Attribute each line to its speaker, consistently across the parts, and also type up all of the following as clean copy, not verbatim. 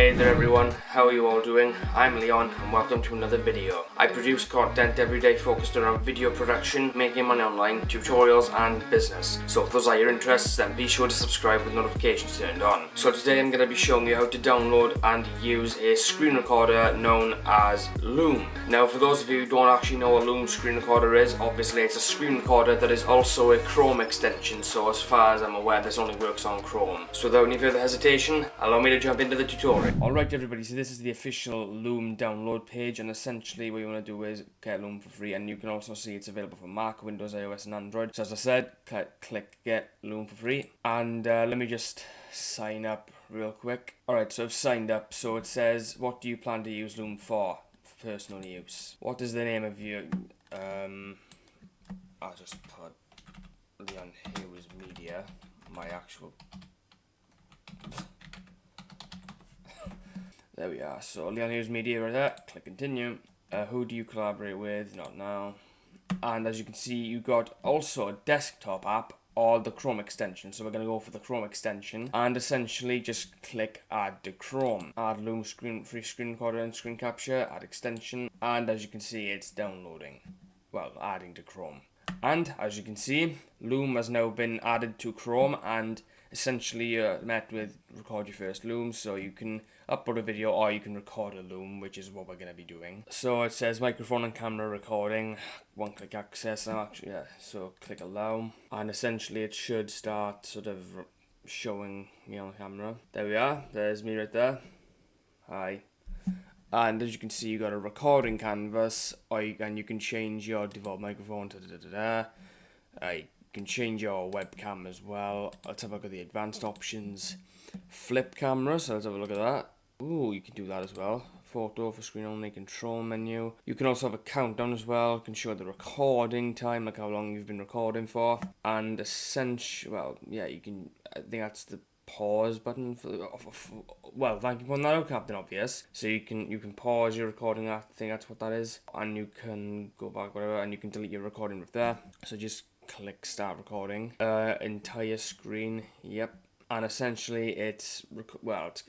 Speaker 1: Hey there everyone, how are you all doing? I'm Leon and welcome to another video. I produce content every day focused around video production, making money online, tutorials and business. So if those are your interests, then be sure to subscribe with notifications turned on. So today I'm going to be showing you how to download and use a screen recorder known as Loom. Now for those of you who don't actually know what a Loom screen recorder is, obviously it's a screen recorder that is also a Chrome extension, so as far as I'm aware this only works on Chrome. So without any further hesitation, allow me to jump into the tutorial. Alright everybody, so this is the official Loom download page, and essentially what you want to do is get Loom for free, and you can also see it's available for Mac, Windows, iOS and Android. So as I said, click get Loom for free, and let me just sign up real quick. Alright, so I've signed up. So it says, what do you plan to use Loom for personal use? What is the name of your I'll just put Leon Hughes Media, my actual there we are. So Leon Hughes Media right there. Click continue. Who do you collaborate with? Not now. And as you can see, you got also a desktop app or the Chrome extension. So we're going to go for the Chrome extension and essentially just click add to Chrome. Add Loom free screen recorder and screen capture, add extension, and as you can see it's downloading. Well, adding to Chrome. And as you can see, Loom has now been added to Chrome, and essentially you're met with record your first Loom, so you can upload a video or you can record a Loom, which is what we're going to be doing. So it says microphone and camera recording, one click access, and actually so click allow, and essentially it should start sort of showing me on camera. There we are, there's me right there. Hi. And as you can see, you got a recording canvas, and you can change your default microphone to you can change your webcam as well. Let's have a look at the advanced options. Flip camera, so let's have a look at that. Ooh, you can do that as well. Photo for screen only, control menu. You can also have a countdown as well. You can show the recording time, like how long you've been recording for. And essentially, well, yeah, you can, I think that's the pause button well, thank you for pointing that out, Captain Obvious. So you can pause your recording, I think that's what that is, and you can go back, whatever, and you can delete your recording with there. So just click start recording, entire screen, yep, and essentially it's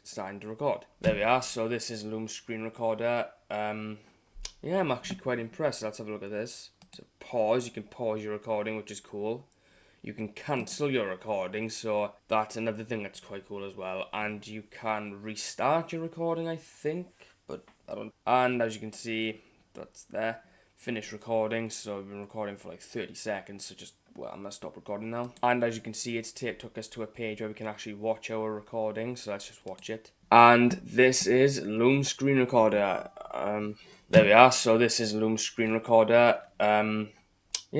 Speaker 1: starting to record. There we are. So this is Loom screen recorder. Yeah, I'm actually quite impressed. Let's have a look at this. So pause, you can pause your recording, which is cool. You can cancel your recording, so that's another thing that's quite cool as well. And you can restart your recording, I think, but I don't. And as you can see, that's there. Finish recording, so I've been recording for like 30 seconds, so just, well, I'm going to stop recording now. And as you can see, it took us to a page where we can actually watch our recording, so let's just watch it. And this is Loom screen recorder. There we are, so this is Loom screen recorder. Yeah,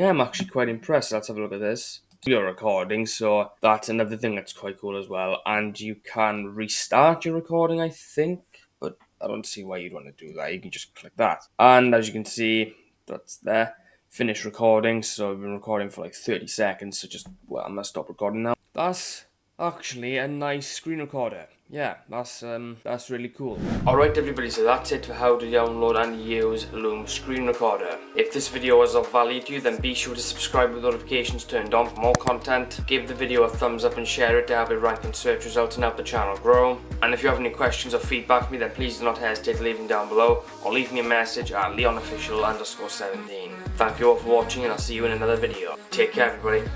Speaker 1: I'm actually quite impressed. Let's have a look at this. Your recording, so that's another thing that's quite cool as well. And you can restart your recording, I think, but I don't see why you'd want to do that. You can just click that. And as you can see, that's there. Finish recording, so I've been recording for like 30 seconds, so just, well, I'm gonna stop recording now. That's actually a nice screen recorder. Yeah, that's really cool. Alright everybody, so that's it for how to download and use Loom screen recorder. If this video was of value to you, then be sure to subscribe with notifications turned on for more content. Give the video a thumbs up and share it to have it rank in search results and help the channel grow. And if you have any questions or feedback for me, then please do not hesitate to leave them down below, or leave me a message at leonofficial_17. Thank you all for watching, and I'll see you in another video. Take care everybody.